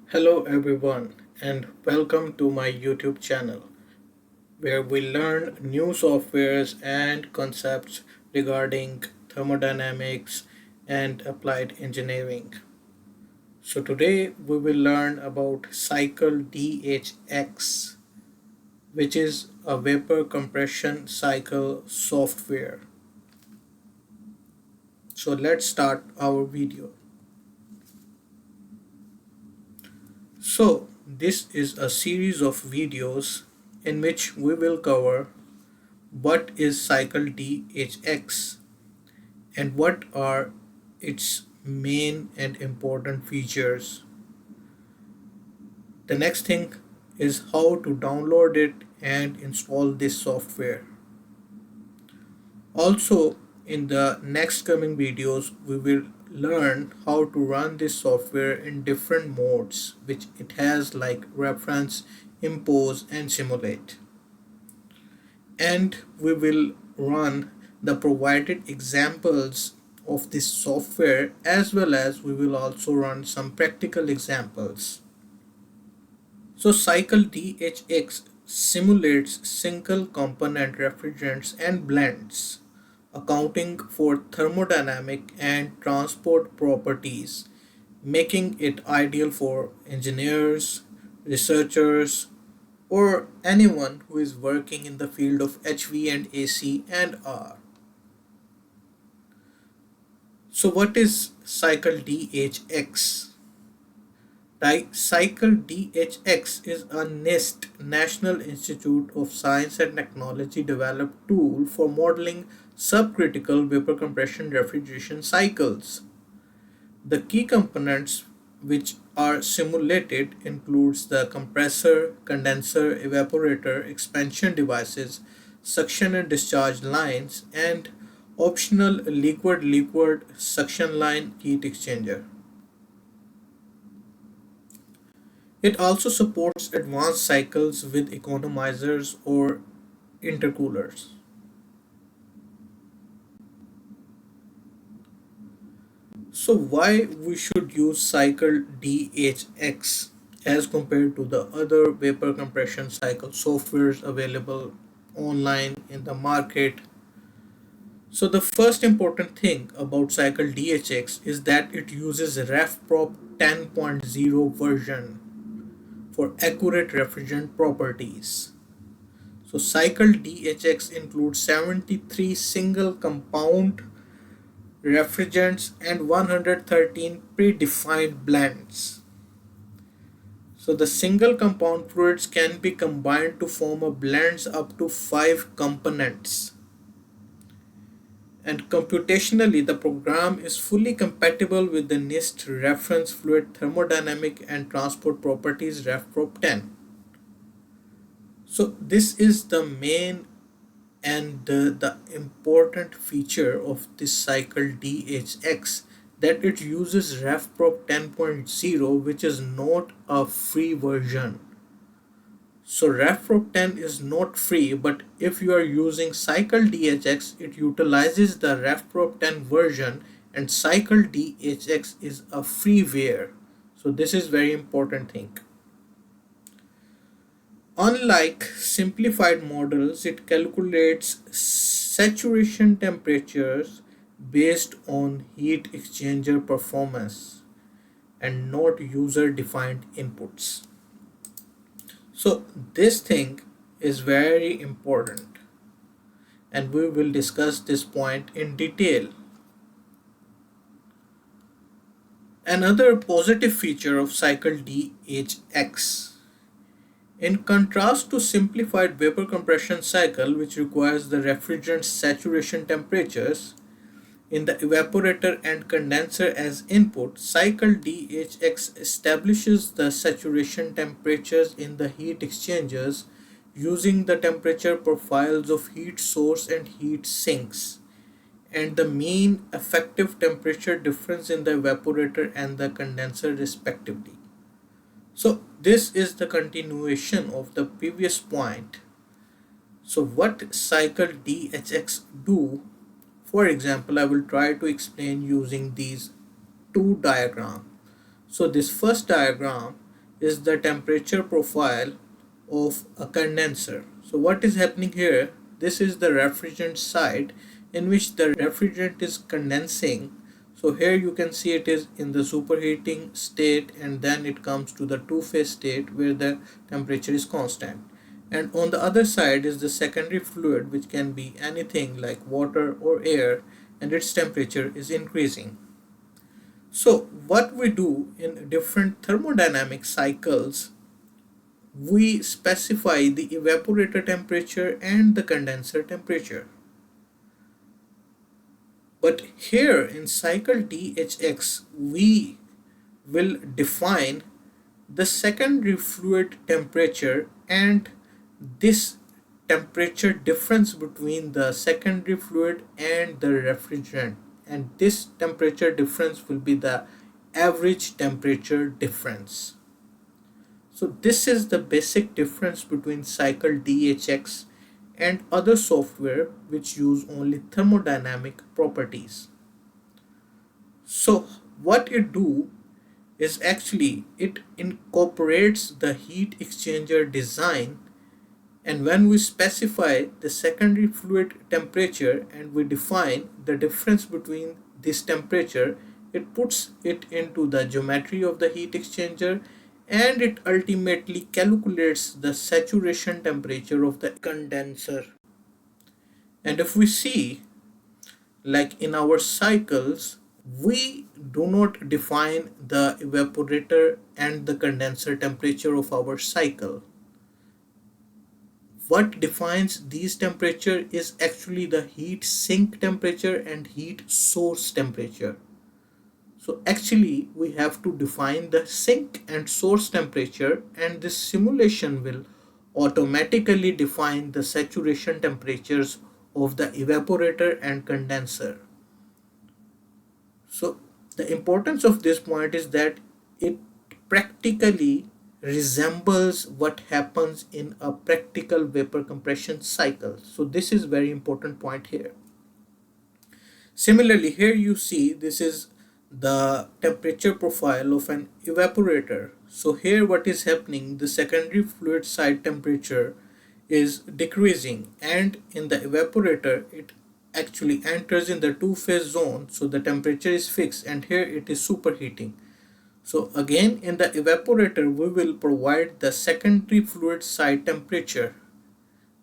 Hello everyone and welcome to my YouTube channel where we learn new softwares and concepts regarding thermodynamics and applied engineering. So today we will learn about Cycle DHX, which is a vapor compression cycle software. So let's start our video. So this is a series of videos in which we will cover what is cycle DHX and what are its main and important features. The next thing is how to download it and install this software. Also, in the next coming videos, we will learn how to run this software in different modes which it has, like reference, impose and simulate. And we will run the provided examples of this software, as well as we will also run some practical examples. So cycle DHX simulates single component refrigerants and blends, accounting for thermodynamic and transport properties, making it ideal for engineers, researchers, or anyone who is working in the field of HV and AC and R. So what is cycle DHX? Cycle DHX is a NIST National Institute of Science and Technology developed tool for modeling subcritical vapor compression refrigeration cycles. The key components which are simulated includes the compressor, condenser, evaporator, expansion devices, suction and discharge lines, and optional liquid-liquid suction line heat exchanger. It also supports advanced cycles with economizers or intercoolers. So why we should use cycle DHX as compared to the other vapor compression cycle softwares available online in the market? So the first important thing about cycle DHX is that it uses RefProp 10.0 version for accurate refrigerant properties. So cycle DHX includes 73 single compound refrigerants and 113 predefined blends. So the single compound fluids can be combined to form a blends up to 5 components. And computationally, the program is fully compatible with the NIST reference fluid thermodynamic and transport properties RefProp 10. So this is the main and the important feature of this cycle DHX, that it uses RefProp 10.0, which is not a free version. So RefProp 10 is not free, but if you are using cycle DHX, it utilizes the RefProp 10 version, and cycle DHX is a freeware. So this is very important thing. Unlike simplified models, it calculates saturation temperatures based on heat exchanger performance and not user defined inputs. So this thing is very important and we will discuss this point in detail. Another positive feature of cycle DHX, in contrast to simplified vapor compression cycle, which requires the refrigerant saturation temperatures in the evaporator and condenser as input, cycle DHX establishes the saturation temperatures in the heat exchangers using the temperature profiles of heat source and heat sinks, and the mean effective temperature difference in the evaporator and the condenser respectively. So this is the continuation of the previous point. So what cycle DHX do? For example, I will try to explain using these two diagrams. So this first diagram is the temperature profile of a condenser. So what is happening here? This is the refrigerant side in which the refrigerant is condensing. So here you can see it is in the superheating state, and then it comes to the two-phase state where the temperature is constant. And on the other side is the secondary fluid, which can be anything like water or air, and its temperature is increasing. So what we do in different thermodynamic cycles, we specify the evaporator temperature and the condenser temperature. But here in cycle DHX, we will define the secondary fluid temperature and this temperature difference between the secondary fluid and the refrigerant, and this temperature difference will be the average temperature difference. So this is the basic difference between cycle DHX and other software which use only thermodynamic properties. So what it do is actually it incorporates the heat exchanger design, and when we specify the secondary fluid temperature and we define the difference between this temperature, it puts it into the geometry of the heat exchanger, and it ultimately calculates the saturation temperature of the condenser. And if we see, like in our cycles, we do not define the evaporator and the condenser temperature of our cycle. What defines these temperature is actually the heat sink temperature and heat source temperature. So actually we have to define the sink and source temperature, and this simulation will automatically define the saturation temperatures of the evaporator and condenser. So the importance of this point is that it practically resembles what happens in a practical vapor compression cycle. So this is very important point here. Similarly, here you see this is the temperature profile of an evaporator. So here what is happening, the secondary fluid side temperature is decreasing, and in the evaporator it actually enters in the two-phase zone, so the temperature is fixed, and here it is superheating. So again in the evaporator we will provide the secondary fluid side temperature,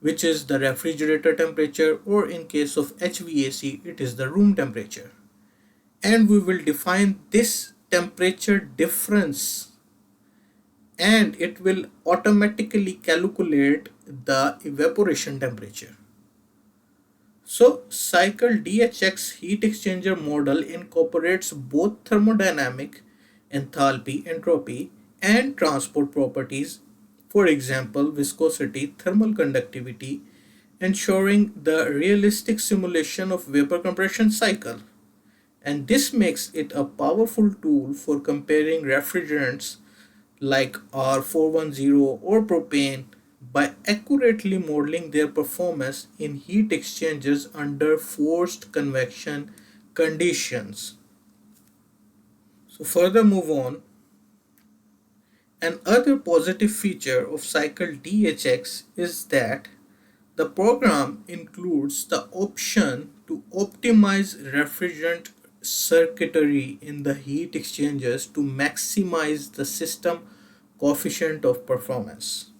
which is the refrigerator temperature, or in case of HVAC it is the room temperature, and we will define this temperature difference, and it will automatically calculate the evaporation temperature. So cycle DHX heat exchanger model incorporates both thermodynamic, enthalpy, entropy, and transport properties, for example viscosity, thermal conductivity, ensuring the realistic simulation of vapor compression cycle. And this makes it a powerful tool for comparing refrigerants like R410 or propane by accurately modeling their performance in heat exchangers under forced convection conditions. So further move on. Another positive feature of cycle DHX is that the program includes the option to optimize refrigerant circuitry in the heat exchangers to maximize the system coefficient of performance.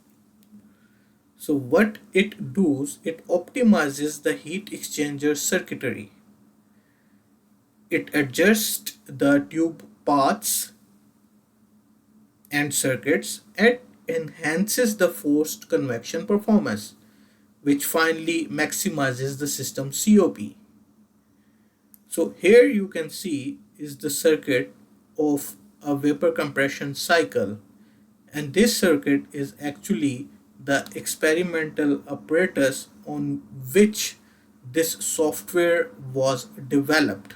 So what it does, it optimizes the heat exchanger circuitry. It adjusts the tube paths and circuits and enhances the forced convection performance, which finally maximizes the system COP. So here you can see is the circuit of a vapor compression cycle, and this circuit is actually the experimental apparatus on which this software was developed.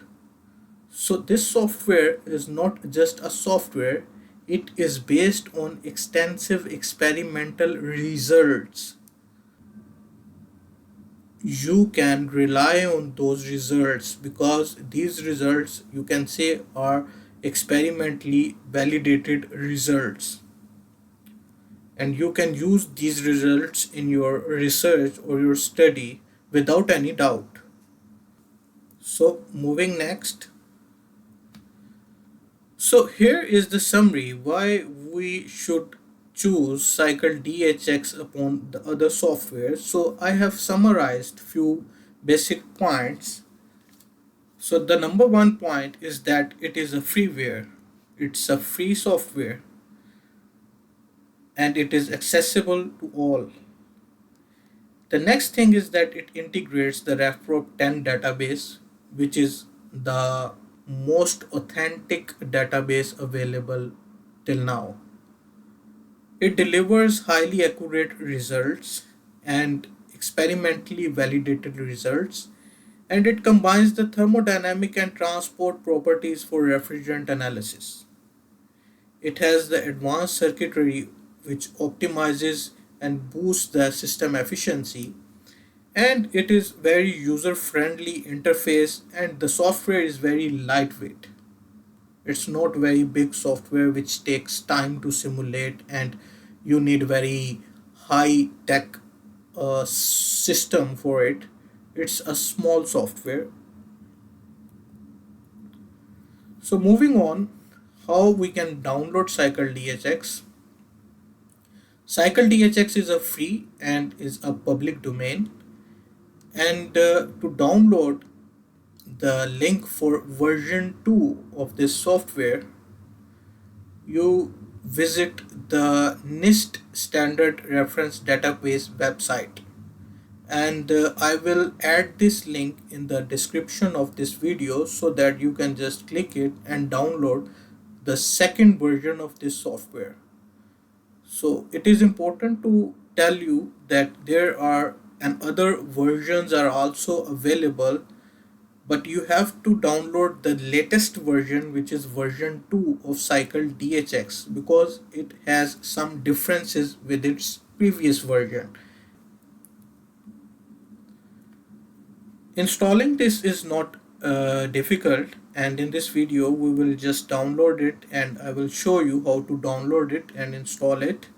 So this software is not just a software, it is based on extensive experimental results. You can rely on those results because these results you can say are experimentally validated results. and you can use these results in your research or your study without any doubt. So moving next. So here is the summary why we should choose Cycle DHX upon the other software. So I have summarized few basic points. So the number one point is that it is a freeware. It's a free software and it is accessible to all. The next thing is that it integrates the RefProp 10 database, which is the most authentic database available till now. It delivers highly accurate results and experimentally validated results, and it combines the thermodynamic and transport properties for refrigerant analysis. It has the advanced circuitry which optimizes and boosts the system efficiency, and it is very user friendly interface, and the software is very lightweight. It's not very big software which takes time to simulate, and you need very high tech system for it. It's a small software. So moving on, how we can download Cycle DHX. Cycle DHX is a free and is a public domain, and to download the link for version 2 of this software, you visit the NIST standard reference database website, and I will add this link in the description of this video so that you can just click it and download the second version of this software. So it is important to tell you that there are and other versions are also available, but you have to download the latest version, which is version 2 of Cycle DHX, because it has some differences with its previous version. Installing this is not difficult, and in this video we will just download it and I will show you how to download it and install it.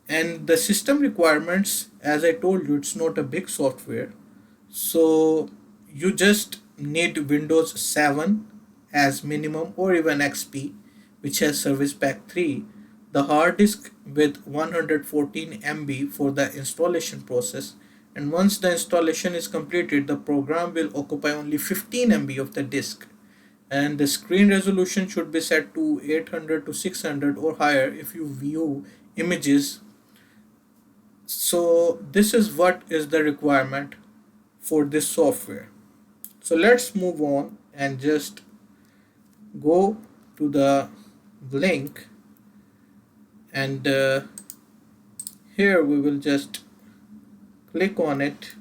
And the system requirements, as I told you, it's not a big software, so you just need Windows 7 as minimum, or even XP, which has Service Pack 3, the hard disk with 114 MB for the installation process, and once the installation is completed, the program will occupy only 15 MB of the disk, and the screen resolution should be set to 800 to 600 or higher if you view images. So this is what is the requirement for this software. So let's move on and just go to the link, and here we will just click on it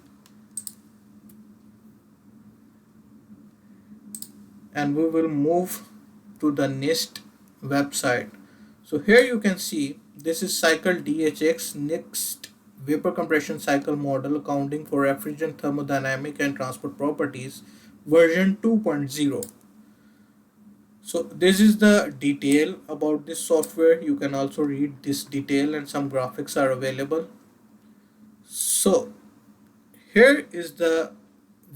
and we will move to the NIST website. So here you can see this is Cycle DHX NIST vapor compression cycle model accounting for refrigerant thermodynamic and transport properties version 2.0. So this is the detail about this software. You can also read this detail and some graphics are available. So here is the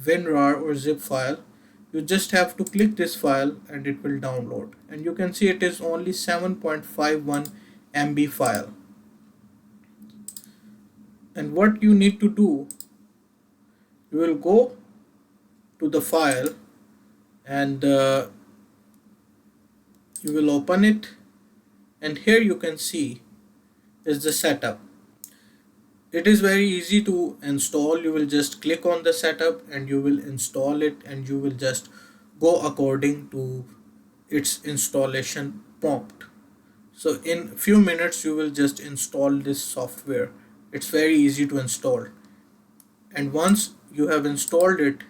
WinRAR or zip file. You just have to click this file and it will download, and you can see it is only 7.51 MB file. And what you need to do, you will go to the file and you will open it, and here you can see is the setup. It is very easy to install. You will just click on the setup and you will install it, and you will just go according to its installation prompt. So in few minutes you will just install this software. It's very easy to install, and once you have installed it,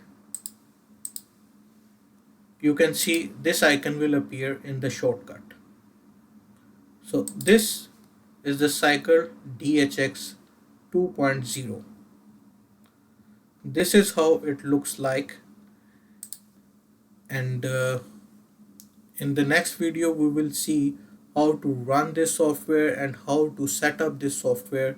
you can see this icon will appear in the shortcut. So this is the Cycle DHX 2.0. This is how it looks like, and in the next video we will see how to run this software and how to set up this software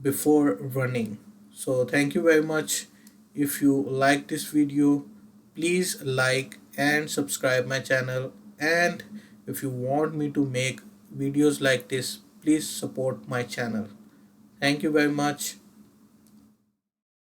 before running. So thank you very much. If you like this video, please like and subscribe my channel, and if you want me to make videos like this, please support my channel. Thank you very much.